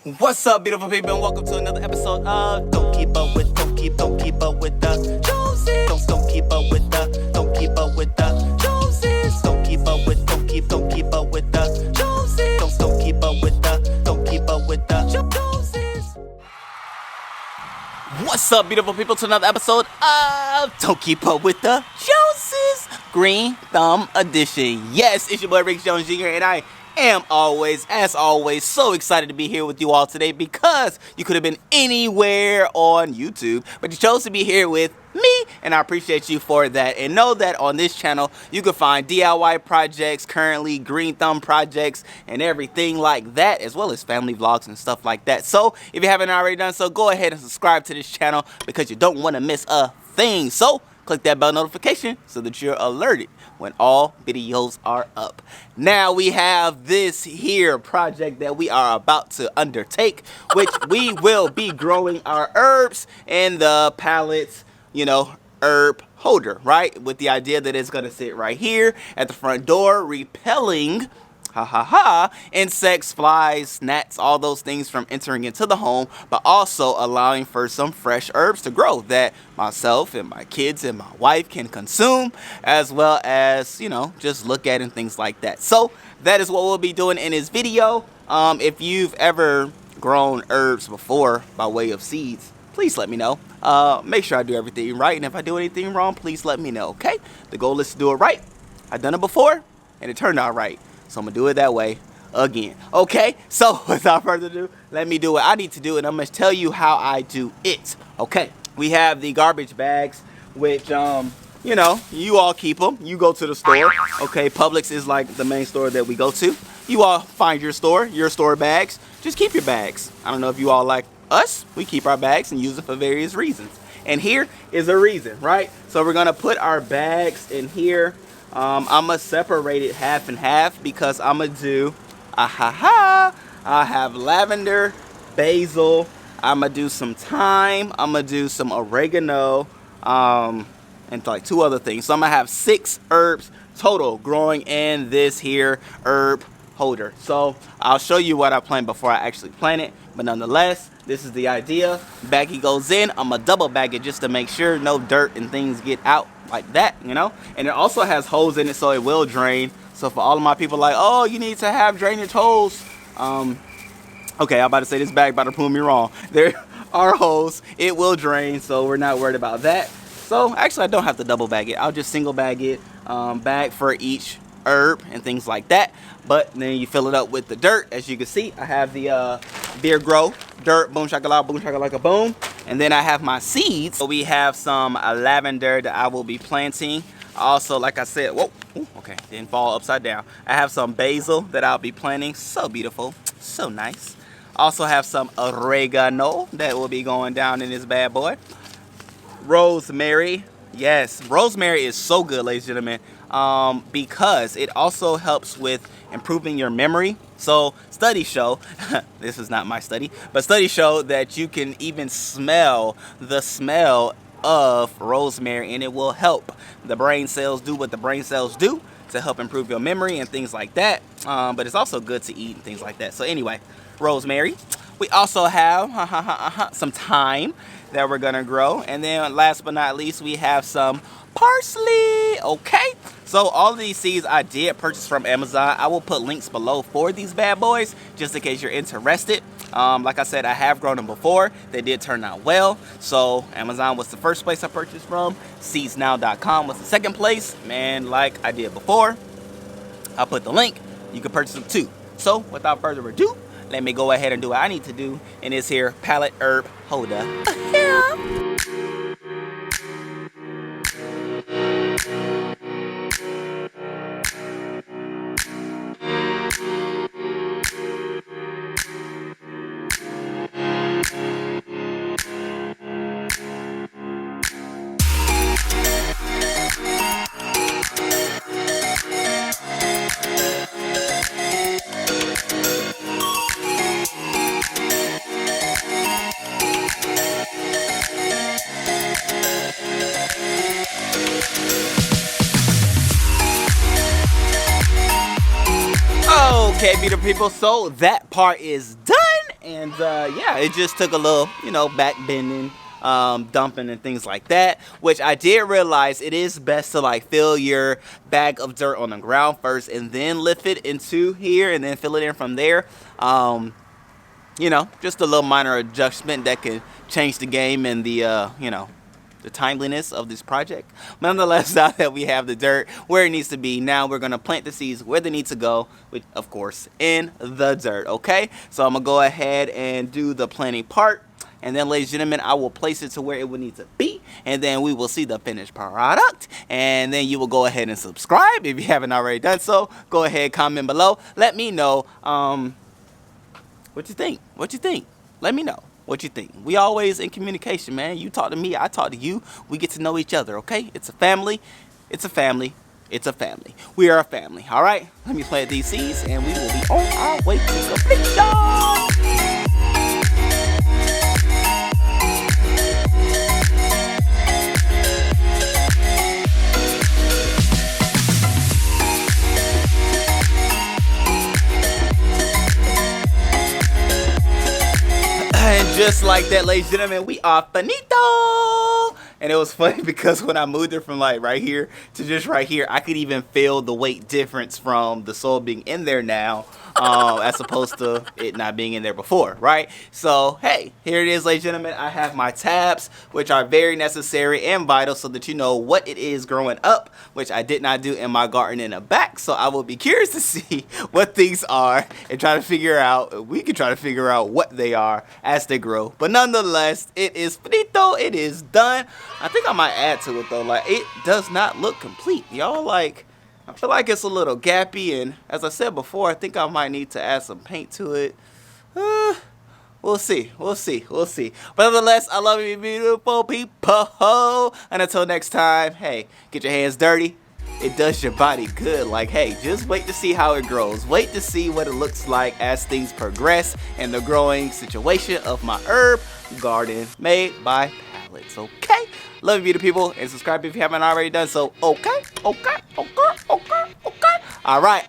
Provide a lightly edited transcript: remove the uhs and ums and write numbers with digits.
What's up, beautiful people, and welcome to another episode of Don't Keep Up With the Joneses. Don't keep up with the Joneses. Don't keep up with the Joneses. Don't keep up with the Joneses. Don't keep up with the Joneses. What's up, beautiful people, to another episode of Don't Keep Up With the Joneses, Green Thumb Edition. Yes, it's your boy Rick Jones Jr. and I am as always, so excited to be here with you all today because you could have been anywhere on YouTube, but you chose to be here with me, and I appreciate you for that. And know that on this channel, you can find DIY projects, currently green thumb projects, and everything like that, as well as family vlogs and stuff like that. So if you haven't already done so, go ahead and subscribe to this channel because you don't want to miss a thing. So click that bell notification so that you're alerted when all videos are up. Now we have this here project that we are about to undertake, which we will be growing our herbs in the Pallet, herb holder, right? With the idea that it's gonna sit right here at the front door, repelling insects, flies, gnats, all those things from entering into the home, but also allowing for some fresh herbs to grow that myself and my kids and my wife can consume, as well as, just look at and things like that. So that is what we'll be doing in this video. If you've ever grown herbs before by way of seeds, please let me know. Make sure I do everything right, and if I do anything wrong, please let me know, okay? The goal is to do it right. I've done it before, and it turned out right. So I'm going to do it that way again. Okay, so without further ado, let me do what I need to do, and I'm going to tell you how I do it. Okay, we have the garbage bags, which, you all keep them. You go to the store. Okay, Publix is like the main store that we go to. You all find your store bags. Just keep your bags. I don't know if you all like us. We keep our bags and use it for various reasons. And here is a reason, right? So we're going to put our bags in here. I'm going to separate it half and half because I'm going to do, I have lavender, basil, I'm going to do some thyme, I'm going to do some oregano, and like 2 other things. So I'm going to have 6 herbs total growing in this here herb holder. So I'll show you what I plant before I actually plant it, but nonetheless, this is the idea. Baggie goes in. I'm gonna double bag it just to make sure no dirt and things get out like that, and it also has holes in it, so it will drain. So for all of my people like, oh, you need to have drainage holes, okay, I'm about to say this bag about to prove me wrong. There are holes, it will drain, so we're not worried about that. So actually I don't have to double bag it. I'll just single bag it, bag for each herb and things like that. But then you fill it up with the dirt. As you can see, I have the Beer Grow dirt, boom shakalaka boom, and then I have my seeds. So we have some lavender that I will be planting. Also, like I said, okay, didn't fall upside down. I have some basil that I'll be planting. So beautiful, so nice. Also have some oregano that will be going down in this bad boy. Rosemary. Yes, rosemary is so good, ladies and gentlemen, because it also helps with improving your memory. So studies show, this is not my study, but studies show that you can even smell the smell of rosemary, and it will help the brain cells do what the brain cells do to help improve your memory and things like that. But it's also good to eat and things like that. So anyway, rosemary. We also have some thyme that we're gonna grow, and then last but not least, we have some parsley. Okay, so all of these seeds I did purchase from Amazon. I will put links below for these bad boys just in case you're interested. Like I said, I have grown them before. They did turn out well. So Amazon was the first place I purchased from. Seedsnow.com was the second place. Man, like I did before, I'll put the link. You can purchase them too. So without further ado, let me go ahead and do what I need to do in this here pallet herb holder. Okay, beautiful people, so that part is done, And yeah, it just took a little, back bending, dumping and things like that, which I did realize it is best to like fill your bag of dirt on the ground first and then lift it into here and then fill it in from there. Just a little minor adjustment that can change the game and the timeliness of this project. Nonetheless, now that we have the dirt where it needs to be, now we're going to plant the seeds where they need to go, which of course in the dirt. Okay, so I'm gonna go ahead and do the planting part, and then, ladies and gentlemen, I will place it to where it would need to be, and then we will see the finished product, and then you will go ahead and subscribe if you haven't already done so. Go ahead, comment below, let me know what you think. Let me know what you think. We always in communication, man. You talk to me, I talk to you. We get to know each other, okay? It's a family. It's a family. It's a family. We are a family, all right? Let me plant these seeds, and we will be on our way to completion. And just like that, ladies and gentlemen, we are finito. And it was funny because when I moved it from like right here to just right here, I could even feel the weight difference from the soil being in there now, as opposed to it not being in there before, right? So, hey, here it is, ladies and gentlemen. I have my tabs, which are very necessary and vital so that you know what it is growing up, which I did not do in my garden in the back. So I will be curious to see what things are and try to figure out, we can try to figure out what they are as they grow. But nonetheless, it is finito. It is done. I think I might add to it though. Like, it does not look complete, y'all. Like, I feel like it's a little gappy, and as I said before, I think I might need to add some paint to it. We'll see. But nonetheless, I love you, beautiful people. And until next time, hey, get your hands dirty. It does your body good. Like, hey, just wait to see how it grows. Wait to see what it looks like as things progress in the growing situation of my herb garden made by Pallet. Okay? Love you, beautiful people, and subscribe if you haven't already done so. Okay? All right.